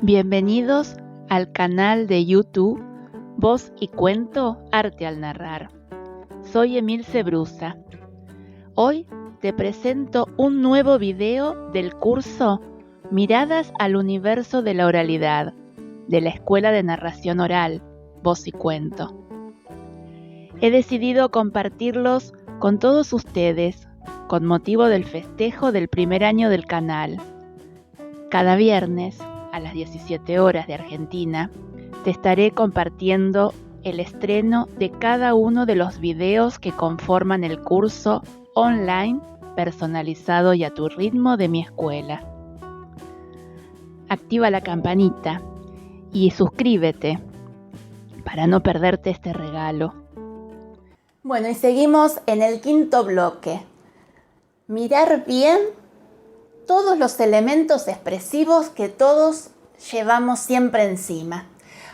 Bienvenidos al canal de YouTube Voz y Cuento Arte al Narrar. Soy Emilce Brusa. Hoy te presento un nuevo video del curso Miradas al Universo de la Oralidad de la Escuela de Narración Oral Voz y Cuento. He decidido compartirlos con todos ustedes con motivo del festejo del primer año del canal. Cada viernes a las 17 horas de Argentina, te estaré compartiendo el estreno de cada uno de los videos que conforman el curso online personalizado y a tu ritmo de mi escuela. Activa la campanita y suscríbete para no perderte este regalo. Bueno, y seguimos en el quinto bloque. Mirar bien todos los elementos expresivos que todos llevamos siempre encima.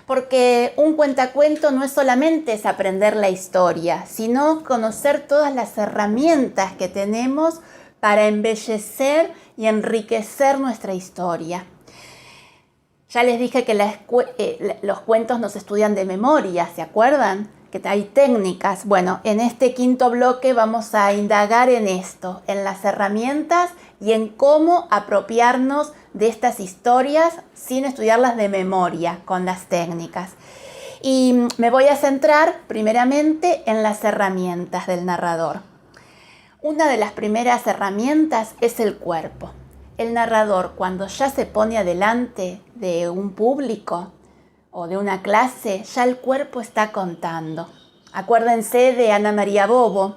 Porque un cuentacuento no es solamente aprender la historia, sino conocer todas las herramientas que tenemos para embellecer y enriquecer nuestra historia. Ya les dije que los cuentos no se estudian de memoria, ¿se acuerdan? Que hay técnicas. Bueno, en este quinto bloque vamos a indagar en esto, en las herramientas y en cómo apropiarnos de estas historias sin estudiarlas de memoria con las técnicas. Y me voy a centrar primeramente en las herramientas del narrador. Una de las primeras herramientas es el cuerpo. El narrador, cuando ya se pone adelante de un público o de una clase, ya el cuerpo está contando. Acuérdense de Ana María Bobo,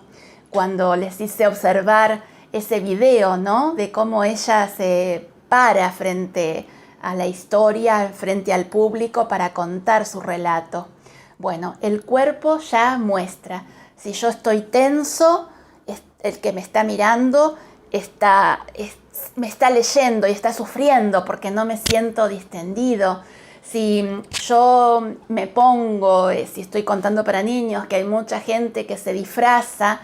cuando les hice observar ese video, ¿no? De cómo ella se para frente a la historia, frente al público para contar su relato. Bueno, el cuerpo ya muestra. Si yo estoy tenso, el que me está mirando me está leyendo y está sufriendo porque no me siento distendido. Si yo me pongo, si estoy contando para niños, que hay mucha gente que se disfraza,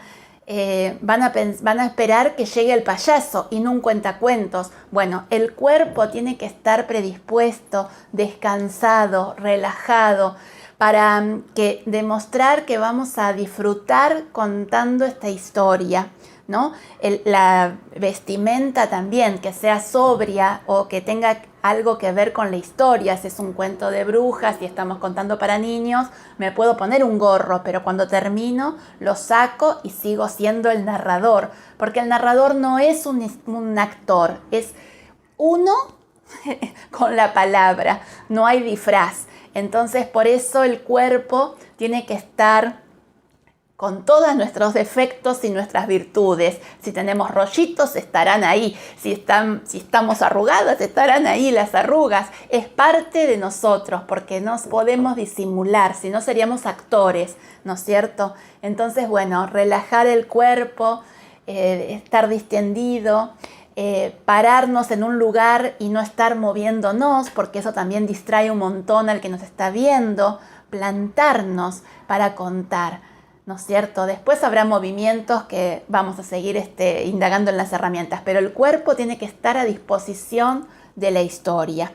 van a esperar que llegue el payaso y no un cuentacuentos. Bueno, el cuerpo tiene que estar predispuesto, descansado, relajado, para demostrar que vamos a disfrutar contando esta historia, ¿no? La vestimenta también, que sea sobria o que tenga algo que ver con la historia. Si es un cuento de brujas y estamos contando para niños, me puedo poner un gorro, pero cuando termino lo saco y sigo siendo el narrador, porque el narrador no es un actor, es uno con la palabra, no hay disfraz. Entonces, por eso el cuerpo tiene que estar con todos nuestros defectos y nuestras virtudes. Si tenemos rollitos, estarán ahí. Si estamos arrugados, estarán ahí las arrugas. Es parte de nosotros, porque no podemos disimular, si no seríamos actores, ¿no es cierto? Entonces, bueno, relajar el cuerpo, estar distendido, pararnos en un lugar y no estar moviéndonos, porque eso también distrae un montón al que nos está viendo. Plantarnos para contar, ¿no es cierto? Después habrá movimientos que vamos a seguir indagando en las herramientas, pero el cuerpo tiene que estar a disposición de la historia.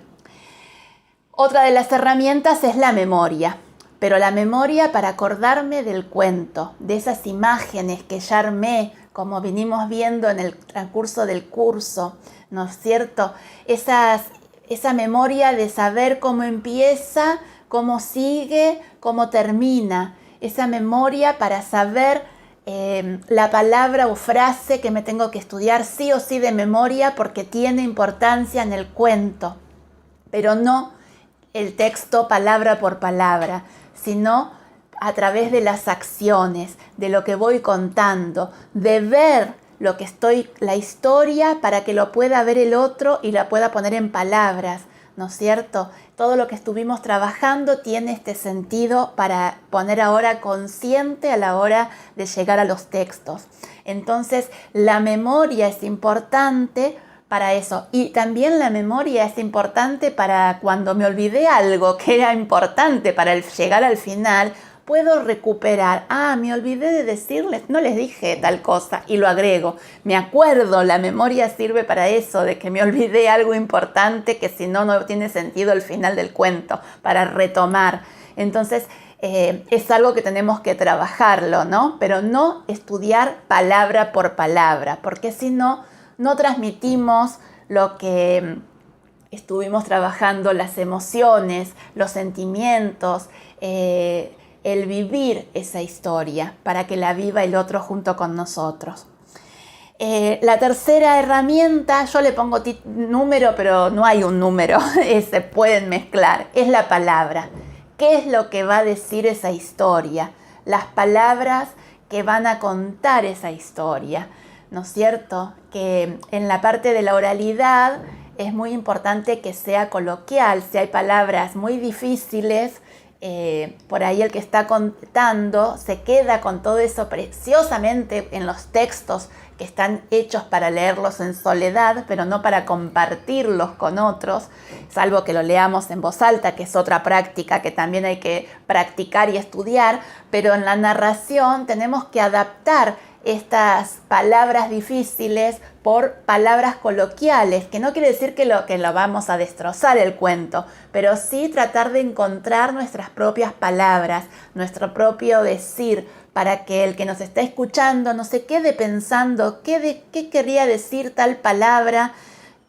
Otra de las herramientas es la memoria, pero la memoria para acordarme del cuento, de esas imágenes que ya armé, como vinimos viendo en el transcurso del curso, ¿no es cierto? Esa memoria de saber cómo empieza, cómo sigue, cómo termina. Esa memoria para saber la palabra o frase que me tengo que estudiar sí o sí de memoria porque tiene importancia en el cuento, pero no el texto palabra por palabra, sino a través de las acciones, de lo que voy contando, de ver la historia para que lo pueda ver el otro y la pueda poner en palabras, ¿no es cierto? Todo lo que estuvimos trabajando tiene este sentido para poner ahora consciente a la hora de llegar a los textos. Entonces, la memoria es importante para eso. Y también la memoria es importante para cuando me olvidé algo que era importante para llegar al final, puedo recuperar. Me olvidé de decirles, no les dije tal cosa y lo agrego. Me acuerdo, la memoria sirve para eso, de que me olvidé algo importante que si no, no tiene sentido el final del cuento, para retomar. Entonces, es algo que tenemos que trabajarlo, ¿no? Pero no estudiar palabra por palabra, porque si no, no transmitimos lo que estuvimos trabajando, las emociones, los sentimientos, el vivir esa historia para que la viva el otro junto con nosotros. La tercera herramienta, yo le pongo número, pero no hay un número, se pueden mezclar, es la palabra. ¿Qué es lo que va a decir esa historia? Las palabras que van a contar esa historia, ¿no es cierto? Que en la parte de la oralidad es muy importante que sea coloquial. Si hay palabras muy difíciles, por ahí el que está contando se queda con todo eso preciosamente en los textos que están hechos para leerlos en soledad, pero no para compartirlos con otros, salvo que lo leamos en voz alta, que es otra práctica que también hay que practicar y estudiar, pero en la narración tenemos que adaptar estas palabras difíciles por palabras coloquiales, que no quiere decir que lo vamos a destrozar el cuento, pero sí tratar de encontrar nuestras propias palabras, nuestro propio decir, para que el que nos está escuchando no se quede pensando qué quería decir tal palabra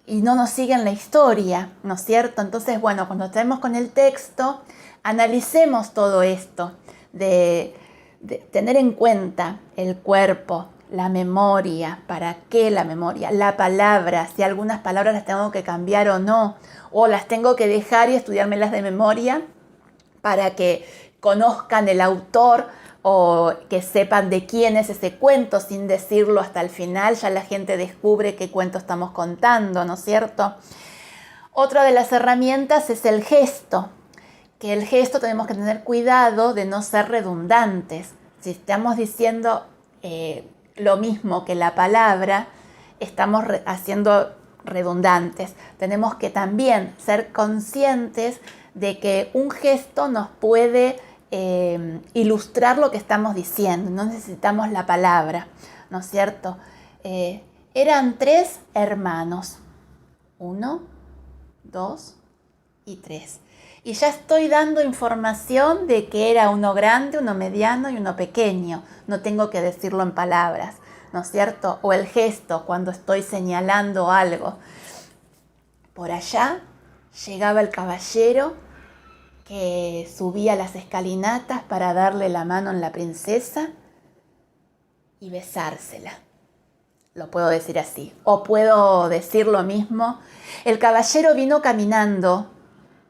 y no nos siga en la historia, ¿no es cierto? Entonces, bueno, cuando estemos con el texto, analicemos todo esto de tener en cuenta el cuerpo, la memoria, ¿para qué la memoria? La palabra, si algunas palabras las tengo que cambiar o no, o las tengo que dejar y estudiármelas de memoria para que conozcan el autor o que sepan de quién es ese cuento sin decirlo hasta el final, ya la gente descubre qué cuento estamos contando, ¿no es cierto? Otra de las herramientas es el gesto, que el gesto tenemos que tener cuidado de no ser redundantes. Si estamos diciendo lo mismo que la palabra, estamos haciendo redundantes. Tenemos que también ser conscientes de que un gesto nos puede ilustrar lo que estamos diciendo. No necesitamos la palabra, ¿no es cierto? Eran 3 hermanos. 1, 2 y 3. Y ya estoy dando información de que era uno grande, uno mediano y uno pequeño. No tengo que decirlo en palabras, ¿no es cierto? O el gesto cuando estoy señalando algo. Por allá llegaba el caballero que subía las escalinatas para darle la mano a la princesa y besársela. Lo puedo decir así. O puedo decir lo mismo. El caballero vino caminando,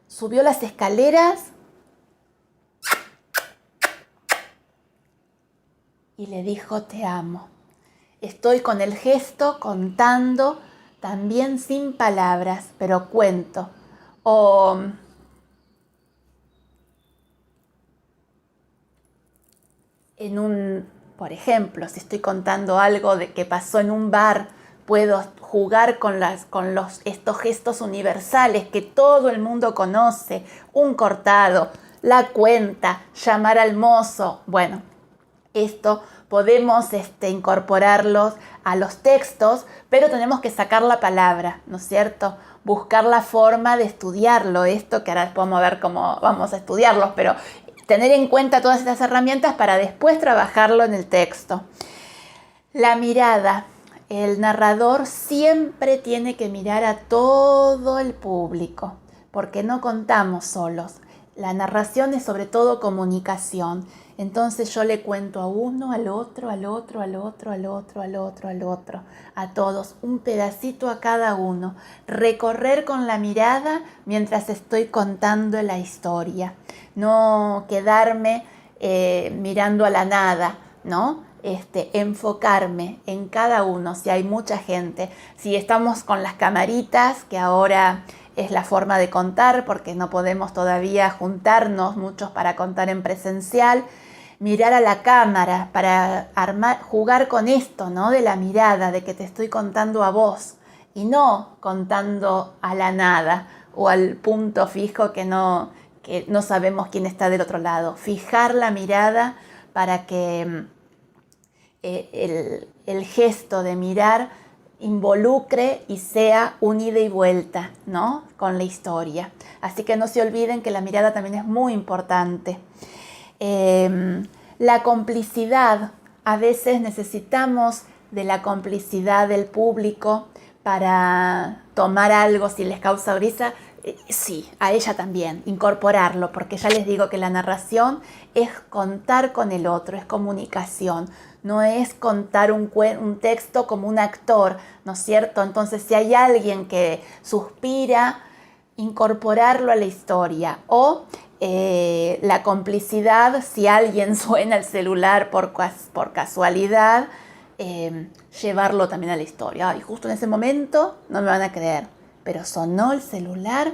subió las escaleras y le dijo: te amo. Estoy con el gesto contando, también sin palabras, pero cuento. O por ejemplo, si estoy contando algo de que pasó en un bar, puedo jugar con estos gestos universales que todo el mundo conoce. Un cortado, la cuenta, llamar al mozo. Bueno, esto podemos incorporarlos a los textos, pero tenemos que sacar la palabra, ¿no es cierto? Buscar la forma de estudiarlo. Esto que ahora vamos a ver cómo vamos a estudiarlos, pero tener en cuenta todas estas herramientas para después trabajarlo en el texto. La mirada. El narrador siempre tiene que mirar a todo el público, porque no contamos solos. La narración es sobre todo comunicación. Entonces yo le cuento a uno, al otro, al otro, al otro, al otro, al otro, al otro, a todos, un pedacito a cada uno. Recorrer con la mirada mientras estoy contando la historia. No quedarme mirando a la nada, ¿no? Enfocarme en cada uno, si hay mucha gente, si estamos con las camaritas, que ahora es la forma de contar porque no podemos todavía juntarnos muchos para contar en presencial, mirar a la cámara para jugar con esto, ¿no? De la mirada, de que te estoy contando a vos y no contando a la nada o al punto fijo que que no sabemos quién está del otro lado. Fijar la mirada para que el gesto de mirar involucre y sea un ida y vuelta, ¿no? Con la historia. Así que no se olviden que la mirada también es muy importante. La complicidad, a veces necesitamos de la complicidad del público para tomar algo si les causa risa. Sí, a ella también, incorporarlo, porque ya les digo que la narración es contar con el otro, es comunicación, no es contar un texto como un actor, ¿no es cierto? Entonces, si hay alguien que suspira, incorporarlo a la historia, o la complicidad, si alguien suena el celular por casualidad, llevarlo también a la historia. Y justo en ese momento no me van a creer, pero sonó el celular,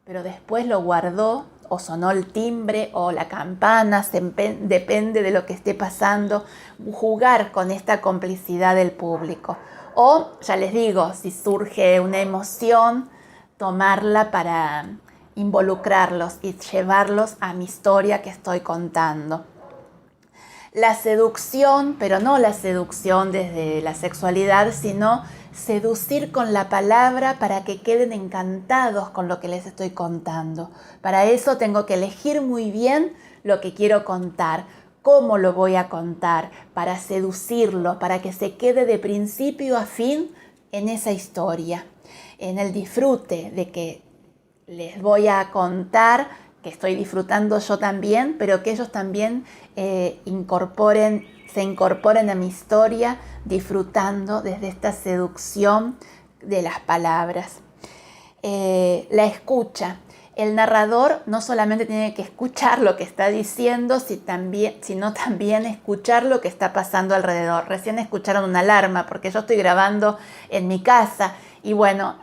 pero después lo guardó, o sonó el timbre o la campana, depende de lo que esté pasando. Jugar con esta complicidad del público. O, ya les digo, si surge una emoción, tomarla para involucrarlos y llevarlos a mi historia que estoy contando. La seducción, pero no la seducción desde la sexualidad, sino seducir con la palabra para que queden encantados con lo que les estoy contando. Para eso tengo que elegir muy bien lo que quiero contar, cómo lo voy a contar, para seducirlo, para que se quede de principio a fin en esa historia, en el disfrute de que les voy a contar, que estoy disfrutando yo también, pero que ellos también se incorporen a mi historia, disfrutando desde esta seducción de las palabras. La escucha. El narrador no solamente tiene que escuchar lo que está diciendo, sino también escuchar lo que está pasando alrededor. Recién escucharon una alarma, porque yo estoy grabando en mi casa y bueno,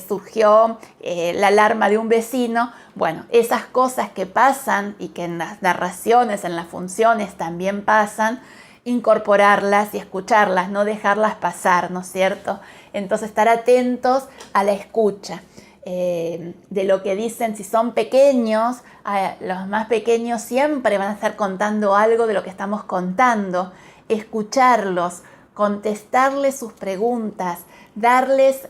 surgió la alarma de un vecino. Bueno, esas cosas que pasan y que en las narraciones, en las funciones también pasan, incorporarlas y escucharlas, no dejarlas pasar, ¿no es cierto? Entonces estar atentos a la escucha. De lo que dicen, si son pequeños, los más pequeños siempre van a estar contando algo de lo que estamos contando. Escucharlos, contestarles sus preguntas, darles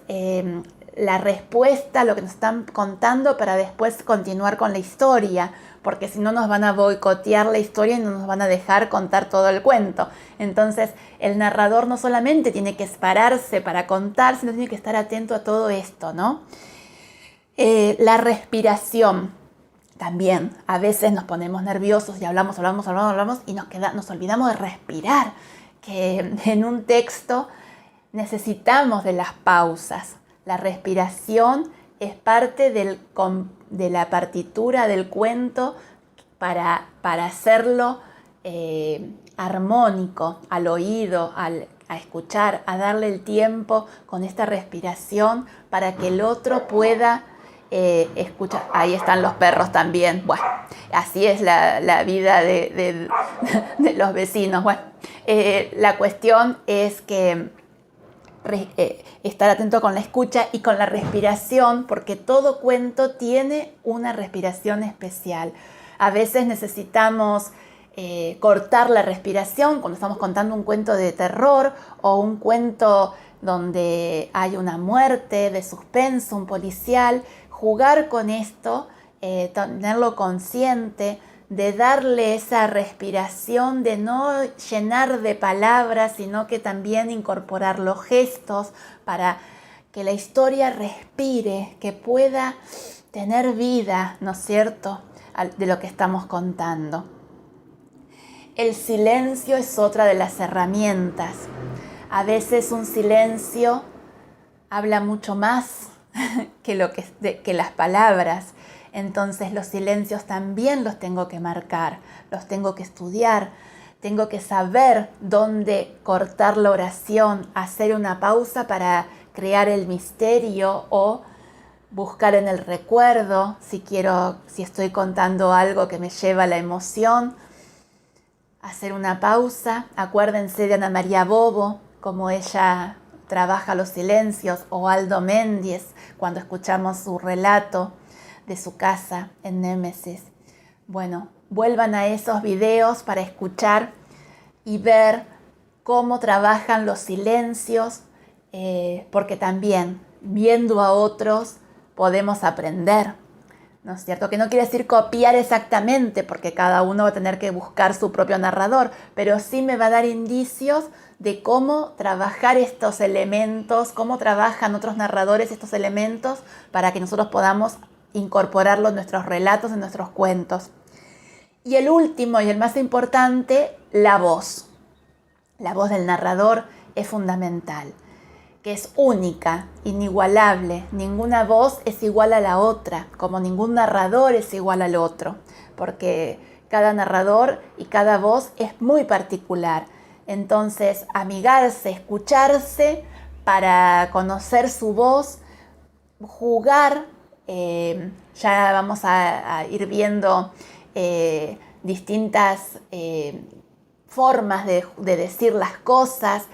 la respuesta a lo que nos están contando para después continuar con la historia, porque si no nos van a boicotear la historia y no nos van a dejar contar todo el cuento. Entonces el narrador no solamente tiene que pararse para contar, sino tiene que estar atento a todo esto, ¿no? La respiración también. A veces nos ponemos nerviosos y hablamos y nos olvidamos de respirar, que en un texto necesitamos de las pausas. La respiración es parte de la partitura del cuento para hacerlo armónico al oído, a escuchar, a darle el tiempo con esta respiración para que el otro pueda escuchar. Ahí están los perros también. Bueno, así es la vida de los vecinos. Bueno, la cuestión es que estar atento con la escucha y con la respiración, porque todo cuento tiene una respiración especial. A veces necesitamos cortar la respiración cuando estamos contando un cuento de terror o un cuento donde hay una muerte, de suspenso, un policial. Jugar con esto, tenerlo consciente, de darle esa respiración, de no llenar de palabras, sino que también incorporar los gestos para que la historia respire, que pueda tener vida, ¿no es cierto?, de lo que estamos contando. El silencio es otra de las herramientas. A veces un silencio habla mucho más que las palabras. Entonces los silencios también los tengo que marcar, los tengo que estudiar, tengo que saber dónde cortar la oración, hacer una pausa para crear el misterio o buscar en el recuerdo, si estoy contando algo que me lleva a la emoción, hacer una pausa. Acuérdense de Ana María Bovo, como ella trabaja los silencios, o Aldo Méndez, cuando escuchamos su relato de su casa en Némesis. Bueno, vuelvan a esos videos para escuchar y ver cómo trabajan los silencios, porque también viendo a otros podemos aprender, ¿no es cierto? Que no quiere decir copiar exactamente, porque cada uno va a tener que buscar su propio narrador, pero sí me va a dar indicios de cómo trabajar estos elementos, cómo trabajan otros narradores estos elementos para que nosotros podamos incorporarlos en nuestros relatos, en nuestros cuentos. Y el último y el más importante, la voz. La voz del narrador es fundamental, que es única, inigualable. Ninguna voz es igual a la otra, como ningún narrador es igual al otro, porque cada narrador y cada voz es muy particular. Entonces, amigarse, escucharse para conocer su voz, jugar, ya vamos a ir viendo distintas formas de decir las cosas,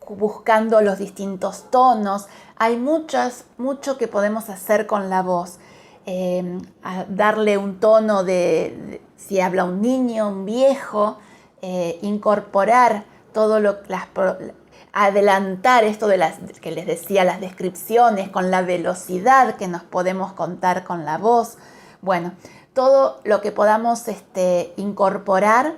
buscando los distintos tonos. Hay mucho que podemos hacer con la voz. Darle un tono de si habla un niño, un viejo, incorporar todo adelantar esto de que les decía, las descripciones, con la velocidad que nos podemos contar con la voz. Bueno, todo lo que podamos incorporar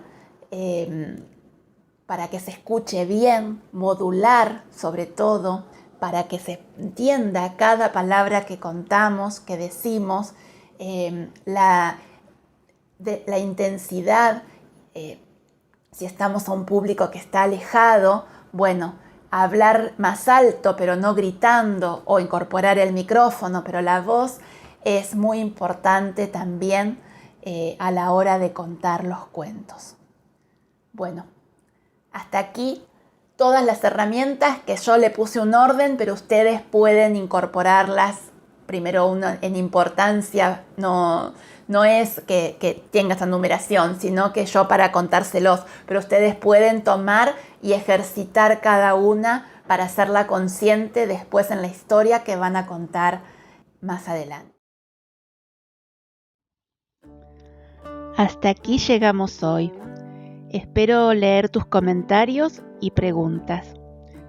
para que se escuche bien, modular sobre todo, para que se entienda cada palabra que contamos, que decimos, la intensidad, si estamos a un público que está alejado, bueno, hablar más alto pero no gritando, o incorporar el micrófono, pero la voz es muy importante también a la hora de contar los cuentos. Bueno, hasta aquí todas las herramientas que yo le puse un orden, pero ustedes pueden incorporarlas. Primero, uno en importancia, no es que tenga esa numeración, sino que yo para contárselos, pero ustedes pueden tomar y ejercitar cada una para hacerla consciente después en la historia que van a contar más adelante. Hasta aquí llegamos hoy. Espero leer tus comentarios y preguntas.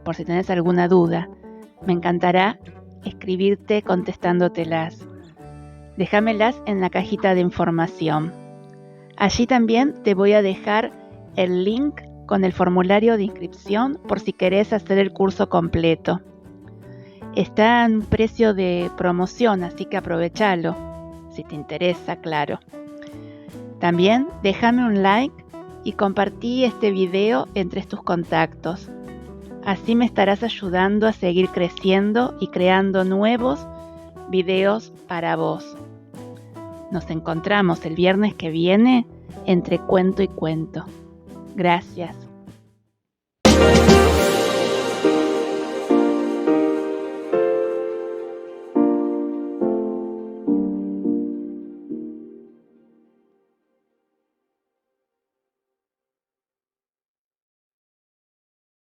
Por si tenés alguna duda, me encantará escribirte contestándotelas. Déjamelas en la cajita de información. Allí también te voy a dejar el link con el formulario de inscripción por si querés hacer el curso completo. Está en precio de promoción, así que aprovechalo, si te interesa, claro. También déjame un like y compartí este video entre tus contactos. Así me estarás ayudando a seguir creciendo y creando nuevos videos para vos. Nos encontramos el viernes que viene entre cuento y cuento. Gracias.